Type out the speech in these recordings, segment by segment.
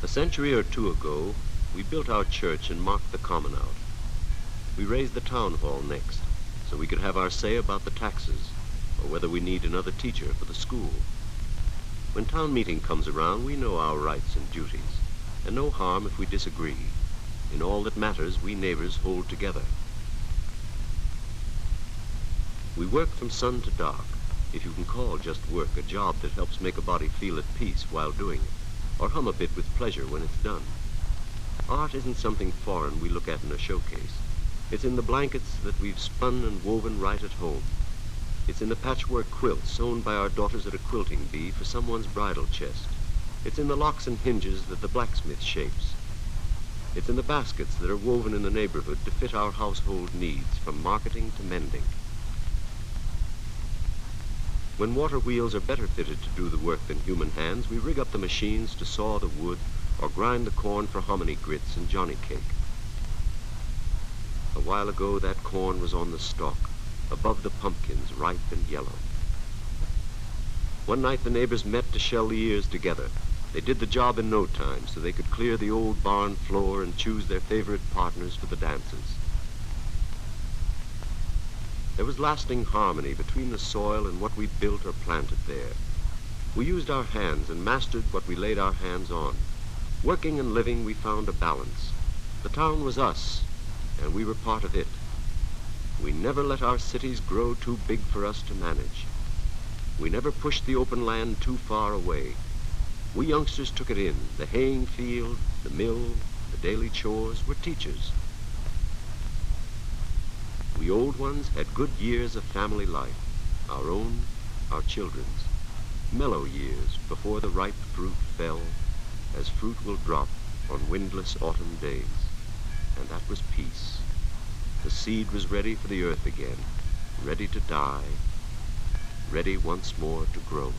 A century or two ago, we built our church and marked the common out. We raised the town hall next, so we could have our say about the taxes, or whether we need another teacher for the school. When town meeting comes around, we know our rights and duties, and no harm if we disagree. In all that matters, we neighbors hold together. We work from sun to dark, if you can call just work a job that helps make a body feel at peace while doing it, or hum a bit with pleasure when it's done. Art isn't something foreign we look at in a showcase. It's in the blankets that we've spun and woven right at home. It's in the patchwork quilts sewn by our daughters at a quilting bee for someone's bridal chest. It's in the locks and hinges that the blacksmith shapes. It's in the baskets that are woven in the neighborhood to fit our household needs, from marketing to mending. When water wheels are better fitted to do the work than human hands, we rig up the machines to saw the wood or grind the corn for hominy grits and johnny cake. A while ago, that corn was on the stalk, above the pumpkins, ripe and yellow. One night, the neighbors met to shell the ears together. They did the job in no time, so they could clear the old barn floor and choose their favorite partners for the dances. There was lasting harmony between the soil and what we built or planted there. We used our hands and mastered what we laid our hands on. Working and living, we found a balance. The town was us, and we were part of it. We never let our cities grow too big for us to manage. We never pushed the open land too far away. We youngsters took it in. The haying field, the mill, the daily chores were teachers. We old ones had good years of family life, our own, our children's. Mellow years before the ripe fruit fell, as fruit will drop on windless autumn days. And that was peace. The seed was ready for the earth again, ready to die, ready once more to grow.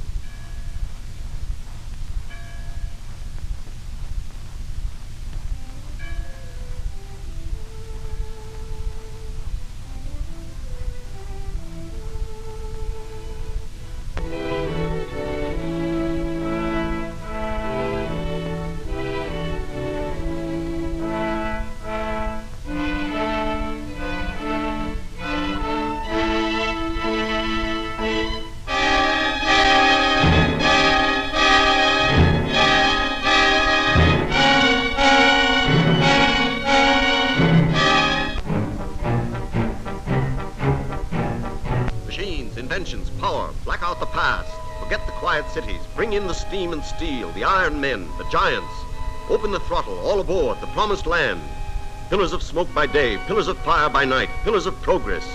Inventions, power, black out the past. Forget the quiet cities. Bring in the steam and steel, the iron men, the giants. Open the throttle, all aboard, the promised land. Pillars of smoke by day, pillars of fire by night, pillars of progress.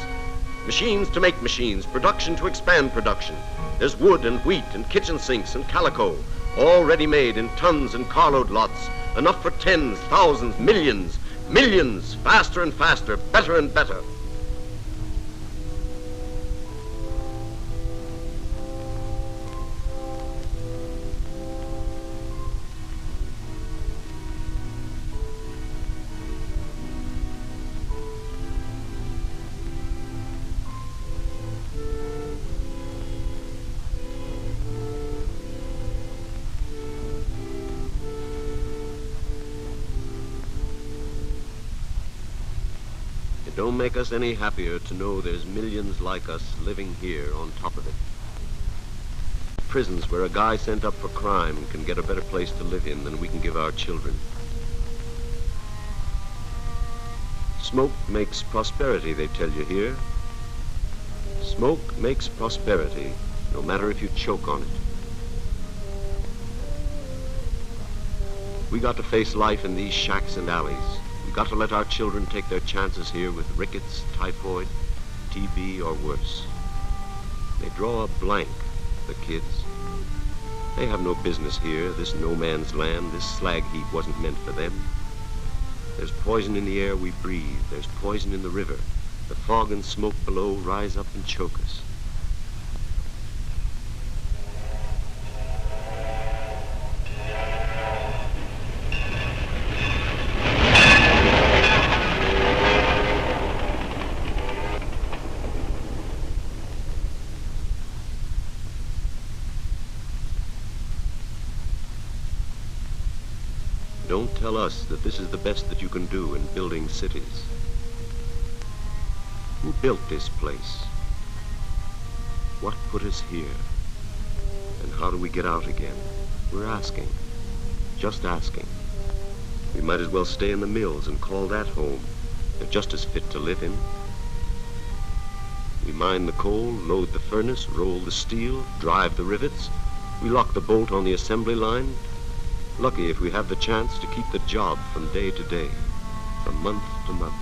Machines to make machines, production to expand production. There's wood and wheat and kitchen sinks and calico, all ready-made in tons and carload lots. Enough for tens, thousands, millions, millions, faster and faster, better and better. It don't make us any happier to know there's millions like us living here on top of it. Prisons where a guy sent up for crime can get a better place to live in than we can give our children. Smoke makes prosperity, they tell you here. Smoke makes prosperity, no matter if you choke on it. We got to face life in these shacks and alleys. We've got to let our children take their chances here with rickets, typhoid, TB, or worse. They draw a blank, the kids. They have no business here, this no man's land. This slag heap wasn't meant for them. There's poison in the air we breathe. There's poison in the river. The fog and smoke below rise up and choke us. Don't tell us that this is the best that you can do in building cities. Who built this place? What put us here? And how do we get out again? We're asking. Just asking. We might as well stay in the mills and call that home. They're just as fit to live in. We mine the coal, load the furnace, roll the steel, drive the rivets. We lock the bolt on the assembly line. Lucky if we have the chance to keep the job from day to day, from month to month.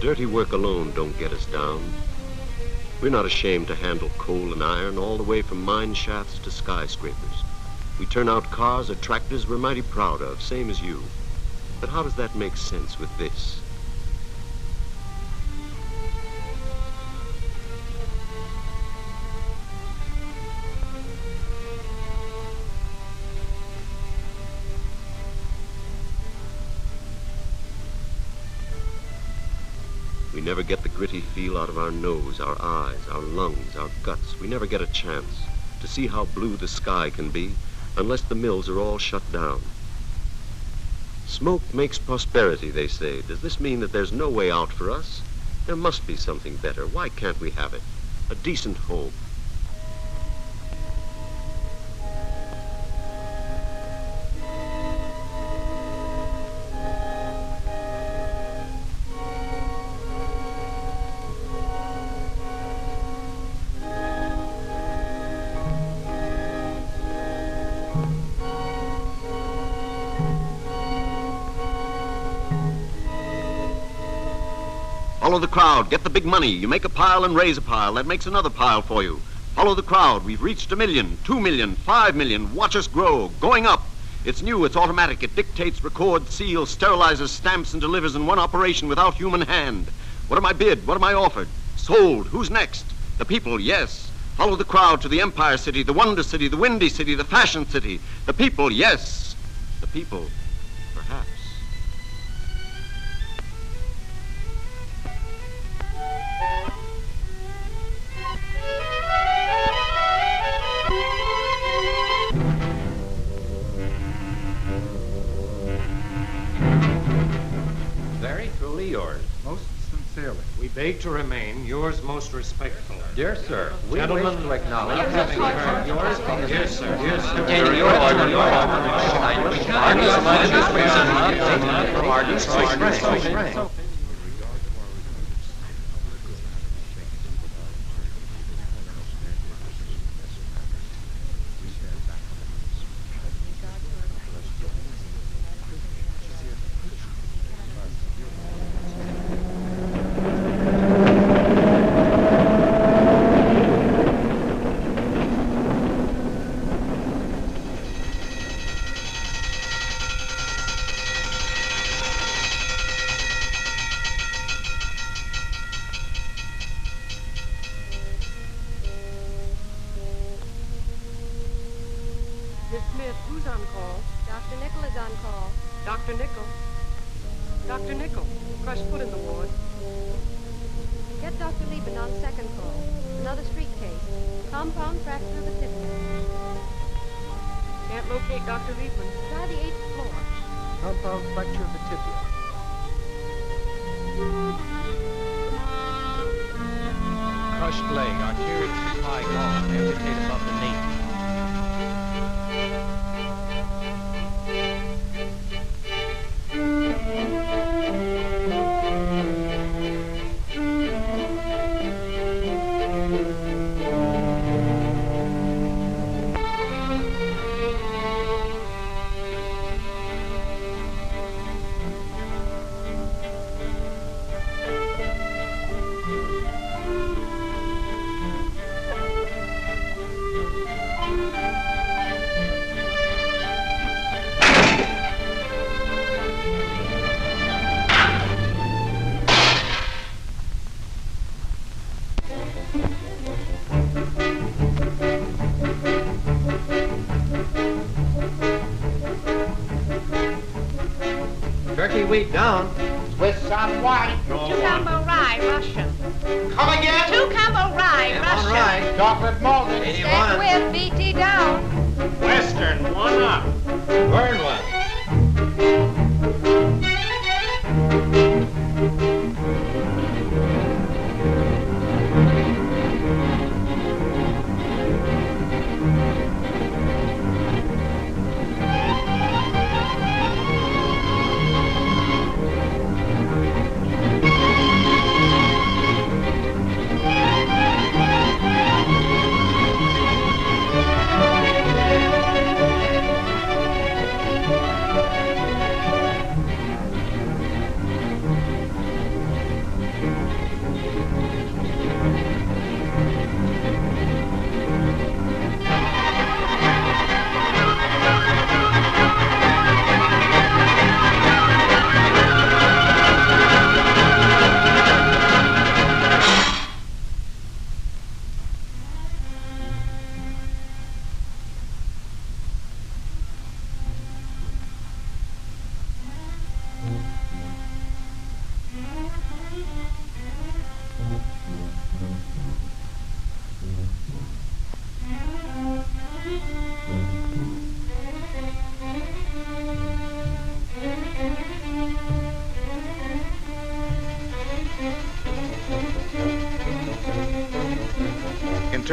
Dirty work alone don't get us down. We're not ashamed to handle coal and iron all the way from mine shafts to skyscrapers. We turn out cars or tractors we're mighty proud of, same as you. But how does that make sense with this? We never get the gritty feel out of our nose, our eyes, our lungs, our guts. We never get a chance to see how blue the sky can be unless the mills are all shut down. Smoke makes prosperity, they say. Does this mean that there's no way out for us? There must be something better. Why can't we have it? A decent home. Follow the crowd. Get the big money. You make a pile and raise a pile. That makes another pile for you. Follow the crowd. We've reached 1 million, 2 million, 5 million. Watch us grow. Going up. It's new. It's automatic. It dictates, records, seals, sterilizes, stamps, and delivers in one operation without human hand. What am I bid? What am I offered? Sold. Who's next? The people, yes. Follow the crowd to the Empire City, the Wonder City, the Windy City, the Fashion City. The people, yes. The people, perhaps. Very truly yours. Most sincerely. We beg to remain yours most respectful. Dear sir, we Gentlemen, wish to acknowledge having heard yours. Yes, sir. Yes, sir. Containing your order, from our district. Miss Smith, who's on call? Dr. Nickel is on call. Dr. Nickel. Dr. Nickel, crushed foot in the ward. Get Dr. Lieben on second call. Another street case. Compound fracture of the tibia. Can't locate Dr. Lieben. Try the 8th floor. Compound fracture of the tibia. Crushed leg, arterial supply gone. Amputate above the knee. Turkey wheat down. With some white. Two combo rye, Russian. Come again? Two combo rye, And Russian. on right. Chocolate malted. 81. Stick with BT down. Western, 1 up. Burn one.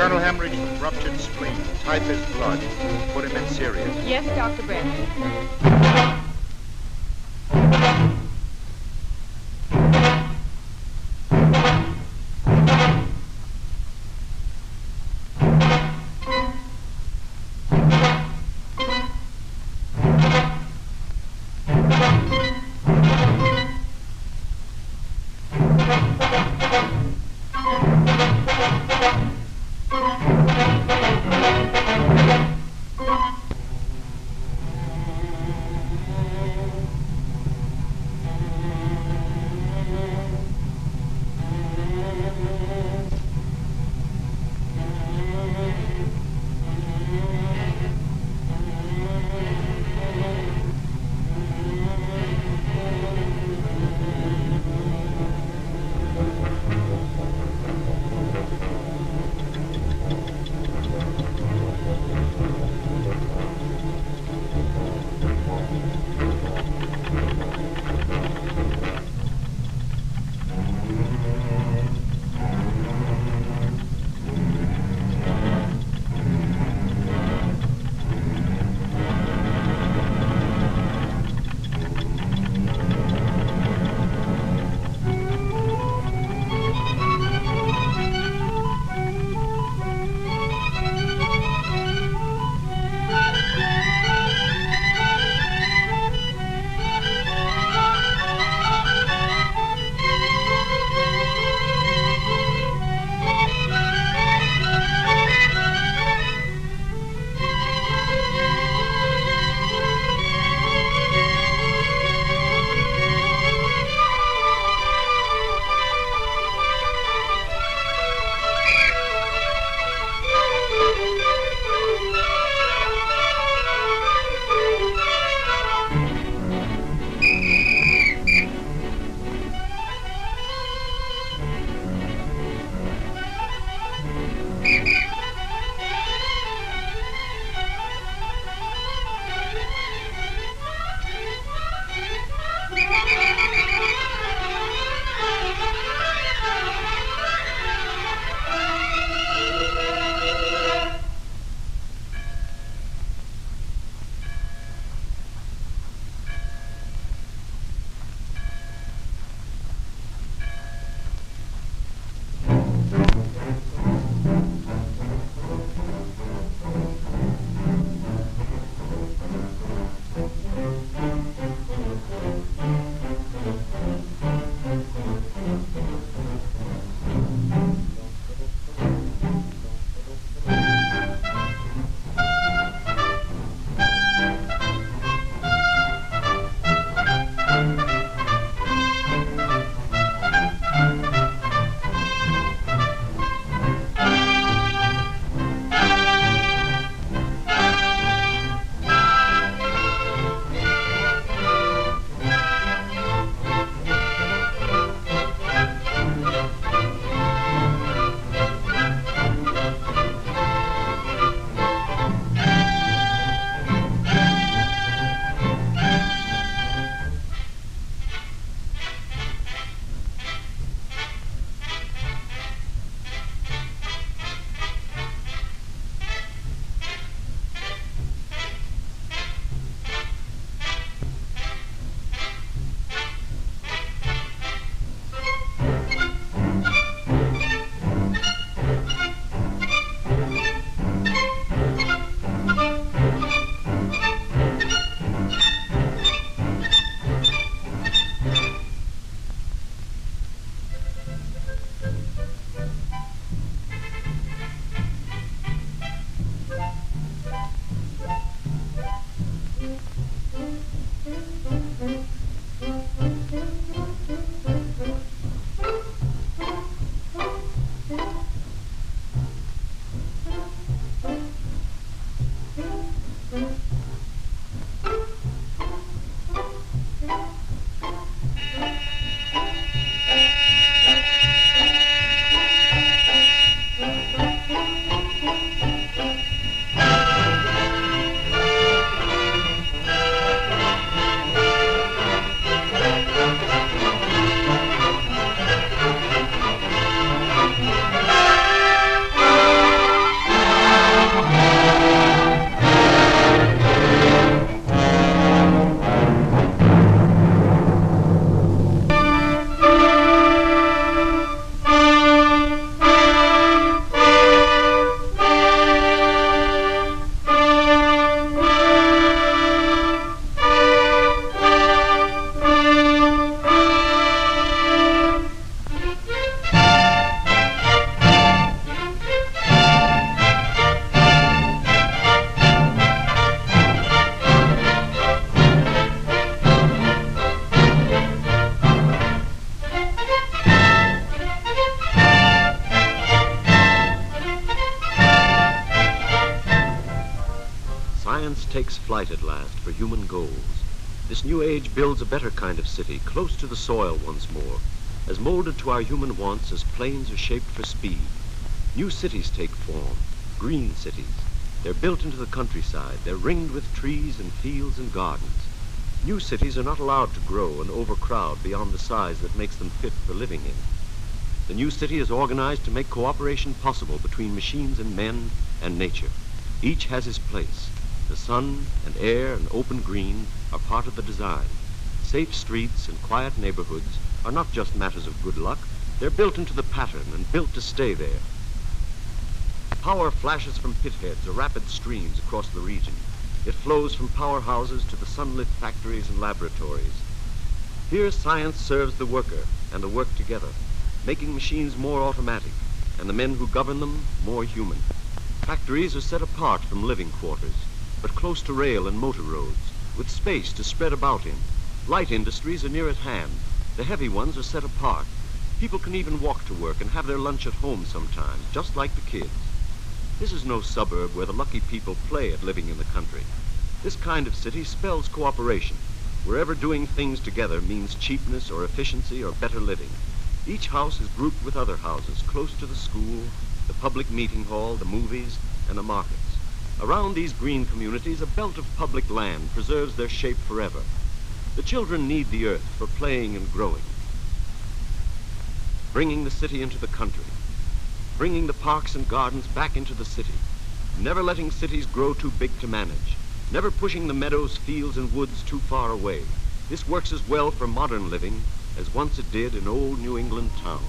Internal hemorrhage from ruptured spleen. Typhus blood. Put him in serious. Yes, Dr. Brent. Science takes flight at last for human goals. This new age builds a better kind of city, close to the soil once more, as molded to our human wants as planes are shaped for speed. New cities take form, green cities. They're built into the countryside. They're ringed with trees and fields and gardens. New cities are not allowed to grow and overcrowd beyond the size that makes them fit for living in. The new city is organized to make cooperation possible between machines and men and nature. Each has his place. The sun and air and open green are part of the design. Safe streets and quiet neighborhoods are not just matters of good luck. They're built into the pattern and built to stay there. Power flashes from pitheads or rapid streams across the region. It flows from powerhouses to the sunlit factories and laboratories. Here science serves the worker and the work together, making machines more automatic and the men who govern them more human. Factories are set apart from living quarters, but close to rail and motor roads, with space to spread about in. Light industries are near at hand. The heavy ones are set apart. People can even walk to work and have their lunch at home sometimes, just like the kids. This is no suburb where the lucky people play at living in the country. This kind of city spells cooperation. Wherever doing things together means cheapness or efficiency or better living. Each house is grouped with other houses close to the school, the public meeting hall, the movies, and the markets. Around these green communities, a belt of public land preserves their shape forever. The children need the earth for playing and growing. Bringing the city into the country. Bringing the parks and gardens back into the city. Never letting cities grow too big to manage. Never pushing the meadows, fields, and woods too far away. This works as well for modern living as once it did in old New England towns.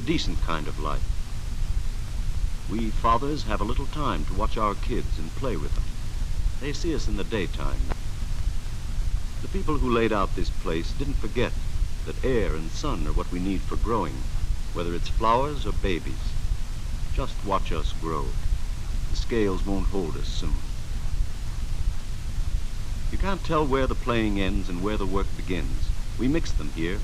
Decent kind of life. We fathers have a little time to watch our kids and play with them. They see us in the daytime. The people who laid out this place didn't forget that air and sun are what we need for growing, whether it's flowers or babies. Just watch us grow. The scales won't hold us soon. You can't tell where the playing ends and where the work begins. We mix them here.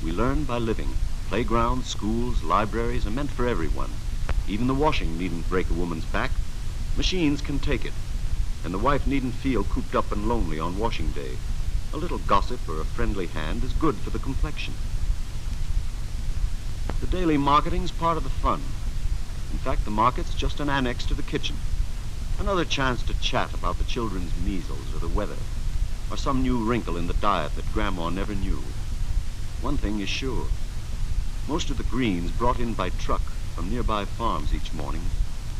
We learn by living. Playgrounds, schools, libraries are meant for everyone. Even the washing needn't break a woman's back. Machines can take it. And the wife needn't feel cooped up and lonely on washing day. A little gossip or a friendly hand is good for the complexion. The daily marketing's part of the fun. In fact, the market's just an annex to the kitchen. Another chance to chat about the children's measles or the weather, or some new wrinkle in the diet that Grandma never knew. One thing is sure. Most of the greens brought in by truck from nearby farms each morning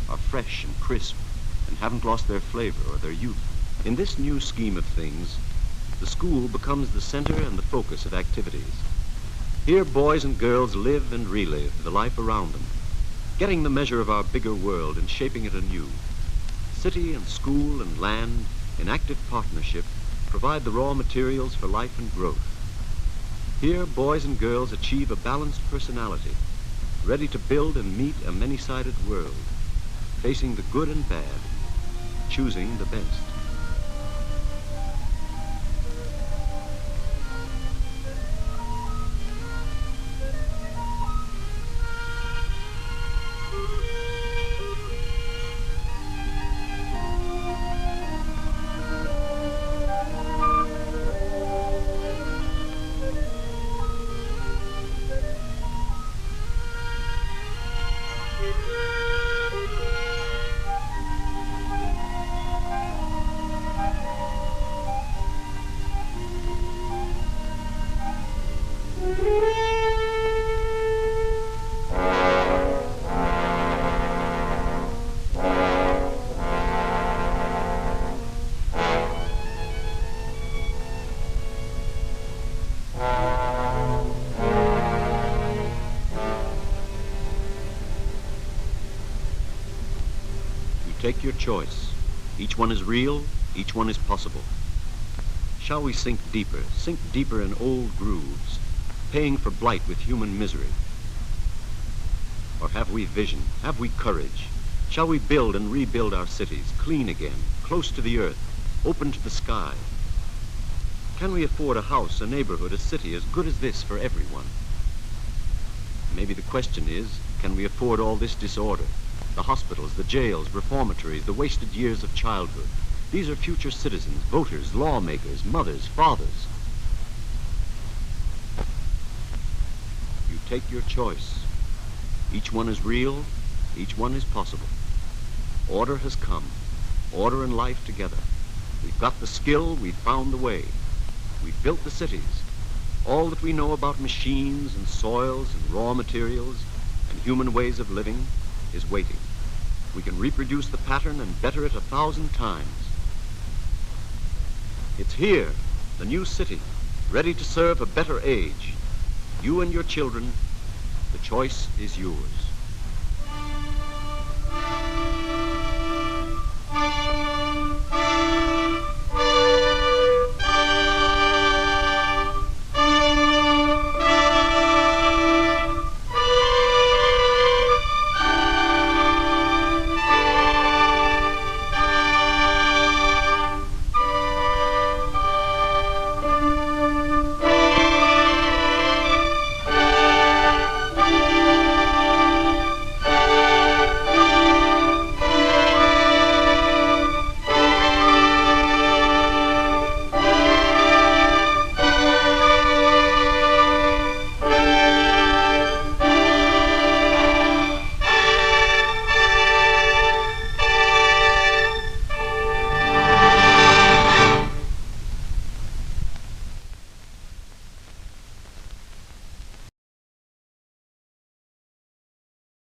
are fresh and crisp and haven't lost their flavor or their youth. In this new scheme of things, the school becomes the center and the focus of activities. Here boys and girls live and relive the life around them, getting the measure of our bigger world and shaping it anew. City and school and land, in active partnership, provide the raw materials for life and growth. Here, boys and girls achieve a balanced personality, ready to build and meet a many-sided world, facing the good and bad, choosing the best. Take your choice. Each one is real, each one is possible. Shall we sink deeper in old grooves, paying for blight with human misery? Or have we vision, have we courage? Shall we build and rebuild our cities, clean again, close to the earth, open to the sky? Can we afford a house, a neighborhood, a city as good as this for everyone? Maybe the question is, can we afford all this disorder? The hospitals, the jails, reformatories, the wasted years of childhood. These are future citizens, voters, lawmakers, mothers, fathers. You take your choice. Each one is real, each one is possible. Order has come. Order and life together. We've got the skill, we've found the way. We've built the cities. All that we know about machines and soils and raw materials and human ways of living is waiting. We can reproduce the pattern and better it 1,000 times. It's here, the new city, ready to serve a better age. You and your children, the choice is yours.